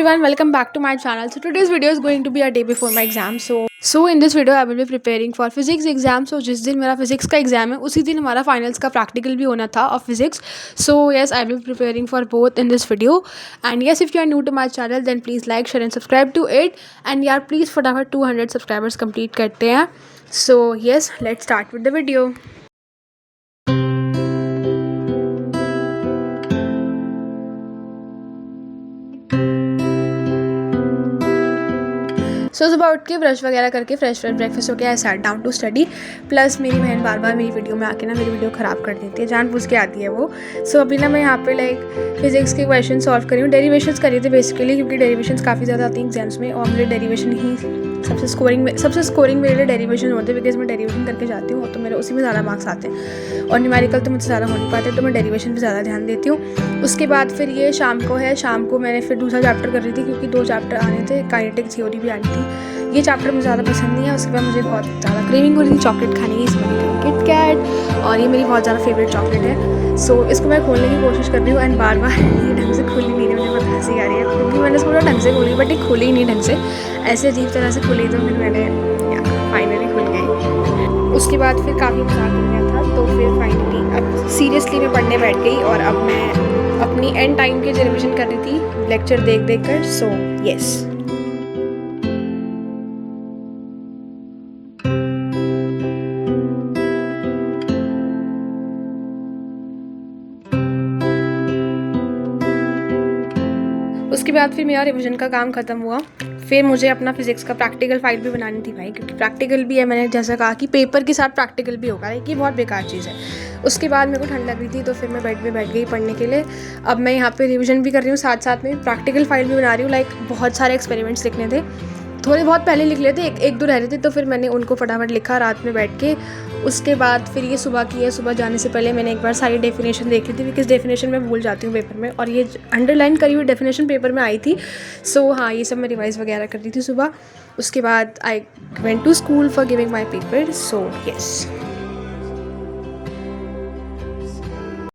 everyone, welcome back to my channel. So today's video is going to be a day before my exam. So in this video I will be preparing for physics exam. So जिस दिन मेरा physics का exam है उसी दिन हमारा finals का practical भी होना था of physics. So yes, I will be preparing for both in this video. And yes, if you are new to my channel then please like, share and subscribe to it. And यार please फटाफट 200 subscribers complete करते हैं. So yes, let's start with the video. सो सुबह उठ के brush वगैरह करके fresh breakfast हो गया, I sat down to study. Plus मेरी बहन बार बार मेरी वीडियो में आके ना मेरी वीडियो ख़राब कर देती है, जानबूझ के आती है वो. सो अभी ना मैं यहाँ पे लाइक फिजिक्स के क्वेश्चन सॉल्व करी हूँ. डेरिवेशंस करी थी बेसिकली, क्योंकि डेरिवेशंस काफ़ी ज़्यादा आती हैं एग्जाम्स में और मुझे डेरिवेशन ही सबसे स्कोरिंग मेरे लिए डेरिवेशन होते हैं, बिकॉज मैं डेरिवेशन करके जाती हूँ तो मेरे उसी में ज़्यादा मार्क्स आते हैं और न्यूमेरिकल तो मुझसे ज़्यादा हो नहीं पाते, तो मैं डेरिवेशन पर ज़्यादा ध्यान देती हूँ. उसके बाद फिर ये शाम को मैंने फिर दूसरा चैप्टर कर रही थी, क्योंकि 2 चैप्टर आने थे, काइनेटिक थ्योरी भी आनी थी. ये चैप्टर मुझे ज़्यादा पसंद नहीं है. उसके बाद मुझे बहुत ज़्यादा क्रेविंग हो रही थी चॉकलेट खाने की, इसमें किट कैट और ये मेरी बहुत ज़्यादा फेवरेट चॉकलेट है. सो इसको मैं खोलने की कोशिश कर रही हूँ एंड बार बार ये ढंग से खुली नहीं रही, मुझे बहुत हंसी आ रही है क्योंकि मैंने इसको ढंग से खोली बट ये खुली ही नहीं ढंग से, ऐसे अजीब तरह से खुली, तो फिर मैंने फाइनली खुल गई. उसके बाद फिर काफ़ी मजाक हो गया था, तो फिर फाइनली अब सीरियसली मैं पढ़ने बैठ गई और अब मैं अपनी एंड टाइम की रिविजन कर रही थी लेक्चर देख कर. सो येस, उसके बाद फिर मेरा रिवीजन का काम ख़त्म हुआ. फिर मुझे अपना फिजिक्स का प्रैक्टिकल फाइल भी बनानी थी भाई, क्योंकि प्रैक्टिकल भी है, मैंने जैसा कहा कि पेपर के साथ प्रैक्टिकल भी होगा, ये बहुत बेकार चीज़ है. उसके बाद मेरे को ठंड लग रही थी तो फिर मैं बेड पे बैठ गई पढ़ने के लिए. अब मैं यहाँ पे रिवीजन भी कर रही हूँ, साथ साथ में प्रैक्टिकल फाइल भी बना रही हूँ. लाइक बहुत सारे एक्सपेरिमेंट्स लिखने थे, थोड़े बहुत पहले लिख लेते, एक दो रह रहे थे, तो फिर मैंने उनको फटाफट लिखा रात में बैठ के. उसके बाद फिर ये सुबह की है, सुबह जाने से पहले मैंने एक बार सारी डेफिनेशन देख ली थी, बिकॉज डेफिनेशन मैं भूल जाती हूँ पेपर में, और ये अंडरलाइन करी हुई डेफिनेशन पेपर में आई थी. सो हाँ, ये सब मैं रिवाइज़ वगैरह करती थी सुबह. उसके बाद I went to school for giving my paper. So yes.